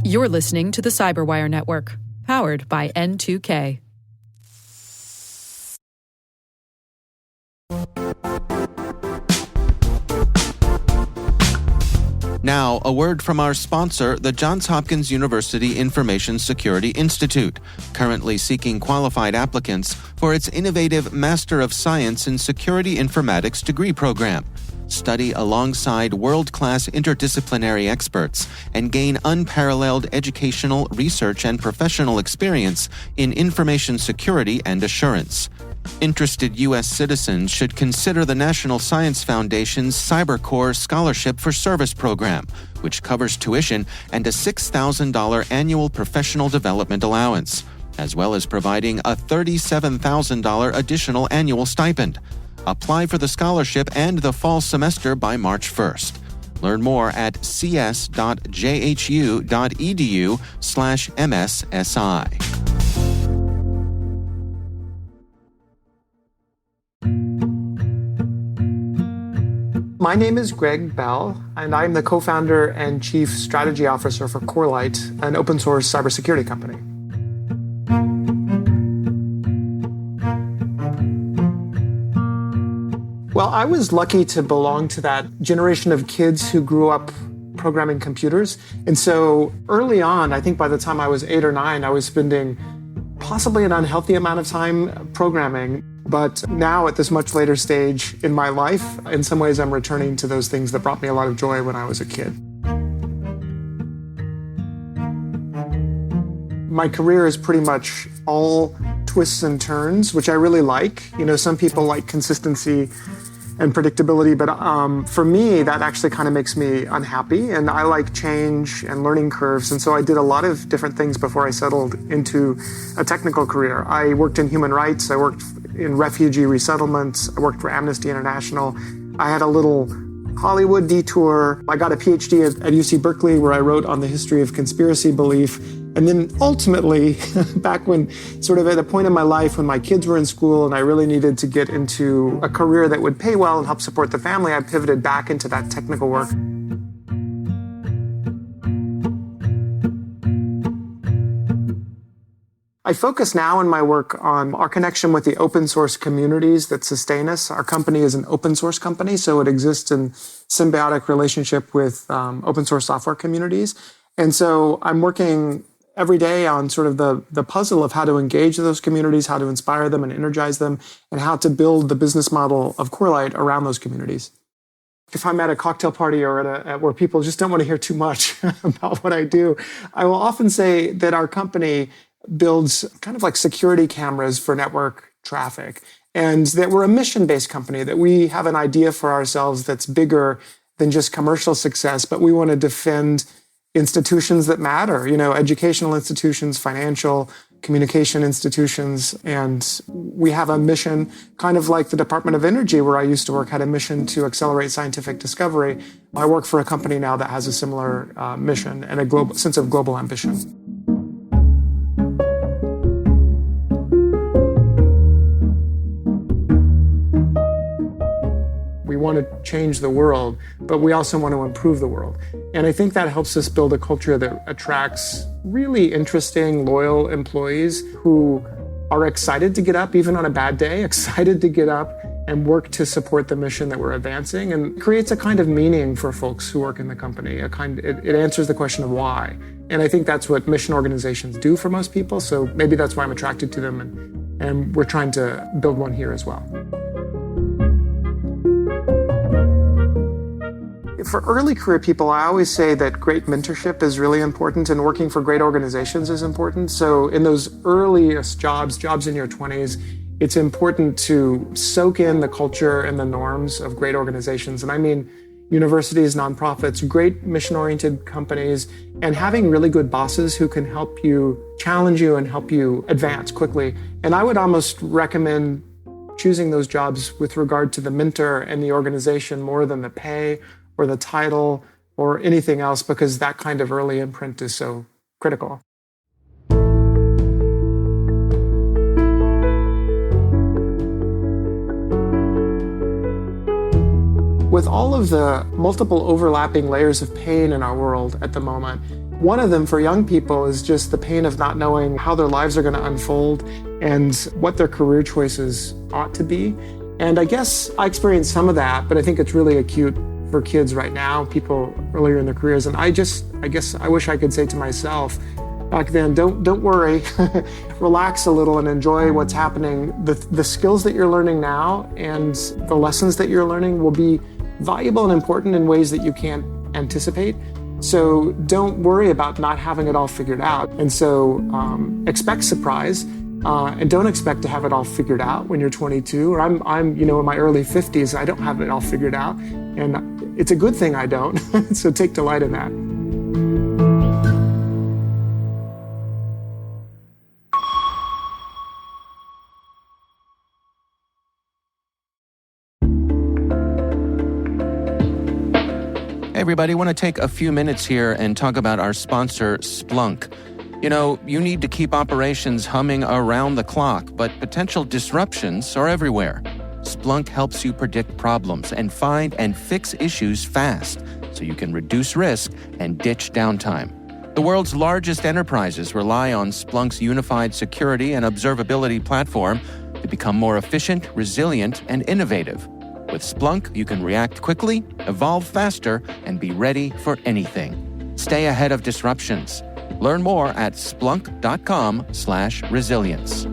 You're listening to the Cyberwire Network, powered by N2K. Now, a word from our sponsor, the Johns Hopkins University Information Security Institute, currently seeking qualified applicants for its innovative Master of Science in Security Informatics degree program. Study alongside world-class interdisciplinary experts and gain unparalleled educational, research, and professional experience in information security and assurance. Interested U.S. citizens should consider the National Science Foundation's CyberCore Scholarship for Service program, which covers tuition and a $6,000 annual professional development allowance, as well as providing a $37,000 additional annual stipend. Apply for the scholarship and the fall semester by March 1st. Learn more at cs.jhu.edu/MSSI. My name is Greg Bell, and I'm the co-founder and chief strategy officer for Corelight, an open source cybersecurity company. Well, I was lucky to belong to that generation of kids who grew up programming computers. And so early on, I think by the time I was 8 or 9, I was spending possibly an unhealthy amount of time programming. But now at this much later stage in my life, in some ways I'm returning to those things that brought me a lot of joy when I was a kid. My career is pretty much all twists and turns, which I really like. You know, some people like consistency and predictability, but for me, that actually kind of makes me unhappy, and I like change and learning curves, and so I did a lot of different things before I settled into a technical career. I worked in human rights, I worked in refugee resettlements, I worked for Amnesty International. I had a little Hollywood detour. I got a PhD at UC Berkeley where I wrote on the history of conspiracy belief. And then ultimately, back when sort of at a point in my life when my kids were in school and I really needed to get into a career that would pay well and help support the family, I pivoted back into that technical work. I focus now in my work on our connection with the open source communities that sustain us. Our company is an open source company, so it exists in symbiotic relationship with open source software communities. And so I'm working every day on sort of the puzzle of how to engage those communities, how to inspire them and energize them, and how to build the business model of Corelight around those communities. If I'm at a cocktail party or at where people just don't want to hear too much about what I do, I will often say that our company builds kind of like security cameras for network traffic, and that we're a mission-based company, that we have an idea for ourselves that's bigger than just commercial success, but we want to defend institutions that matter, you know, educational institutions, financial, communication institutions. And we have a mission, kind of like the Department of Energy, where I used to work, had a mission to accelerate scientific discovery. I work for a company now that has a similar mission and a global sense of global ambition. We want to change the world, but we also want to improve the world. And I think that helps us build a culture that attracts really interesting, loyal employees who are excited to get up, even on a bad day, excited to get up and work to support the mission that we're advancing, and creates a kind of meaning for folks who work in the company. It answers the question of why. And I think that's what mission organizations do for most people. So maybe that's why I'm attracted to them. And we're trying to build one here as well. For early career people, I always say that great mentorship is really important and working for great organizations is important. So in those earliest jobs in your 20s, it's important to soak in the culture and the norms of great organizations. And I mean universities, nonprofits, great mission-oriented companies, and having really good bosses who can help you, challenge you, and help you advance quickly. And I would almost recommend choosing those jobs with regard to the mentor and the organization more than the pay or the title or anything else, because that kind of early imprint is so critical. With all of the multiple overlapping layers of pain in our world at the moment, one of them for young people is just the pain of not knowing how their lives are going to unfold and what their career choices ought to be. And I guess I experienced some of that, but I think it's really acute for kids right now, people earlier in their careers. And I guess I wish I could say to myself back then, don't worry, relax a little and enjoy what's happening. The skills that you're learning now and the lessons that you're learning will be valuable and important in ways that you can't anticipate. So don't worry about not having it all figured out. And so expect surprise and don't expect to have it all figured out when you're 22. Or I'm in my early 50s. I don't have it all figured out, and it's a good thing I don't. So take delight in that. Hey everybody, I want to take a few minutes here and talk about our sponsor, Splunk. You need to keep operations humming around the clock, but potential disruptions are everywhere. Splunk helps you predict problems and find and fix issues fast, so you can reduce risk and ditch downtime. The world's largest enterprises rely on Splunk's unified security and observability platform to become more efficient, resilient, and innovative. With Splunk, you can react quickly, evolve faster, and be ready for anything. Stay ahead of disruptions. Learn more at splunk.com/resilience.